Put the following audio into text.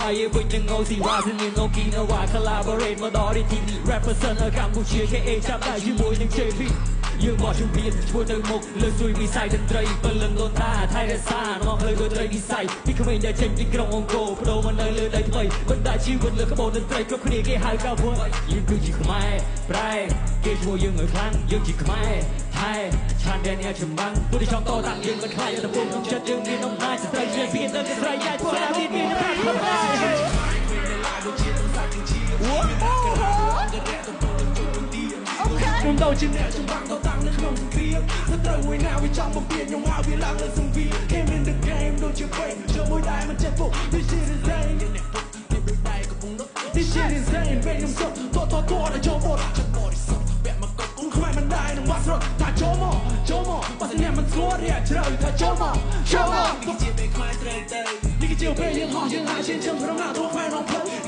fire វិញនឹង OCY និង Okinawa collaborate មកដល់ទីនេះ represent នៅកម្ពុជា KA ចាប់ដៃជាមួយនឹង JP យើងមកជំរាបធ្វើទៅមុខលើជួយវិស័យតន្ត្រីពលឹងដូនតាថៃរក្សាមកលើតន្ត្រីវិស័យពីក្មេងដែលចេញពីក្រុងអង្គរបដូរមកនៅលើដីថ្មីបណ្ដាជីវិតលើក្បូនតន្ត្រីគ្រប់គ្នាគេហៅកៅវយយើងគឺជាខ្មែរប្រែគេឈ្មោះយើងឲ្យខ្លាំងយើងជាខ្មែរថៃឆានដែលអ្នកចម្បាំងពុទ្ធចង់តតាំងយើងមិនខ្លាចទៅពុំក្នុងចិត្តយើងមានអំណាចស្ត្រីជាពីទៅស្រីយ៉ាយពួកអាមានមានប្រាក់ផងដែរខ្ញុំទៅជាអ្នកចម្បាំងតតាំងនៅក្នុងសង្គ្រាមទៅត្រូវមួយណាវាចង់បំពេញខ្ញុំហៅវាឡើងលើសង្គ្រាម Came in the game ដូចជាពេញជាមួយដែរមិនចេះពុក This shit is insane អ្នកពុកគេដូចដែរកំពុងនឹក This shit is insane ពេលខ្ញុំសុទ្ធតដល់ចូលបត់ចាំបរិសុទ្ធពាក់មកកុកគុំខ្វាយមិនដែរនឹងបាត់ស្រត់ថាចូលមកបើសិនអ្នកមិនស្គាល់រៀបជ្រៅថាចូលមកនេះជាពេលខ្វាយត្រូវទៅនេះគឺជាពេលយើងហោះយើងហាឈានជើងក្នុងណាទូខ្វាយរងផ្លូវ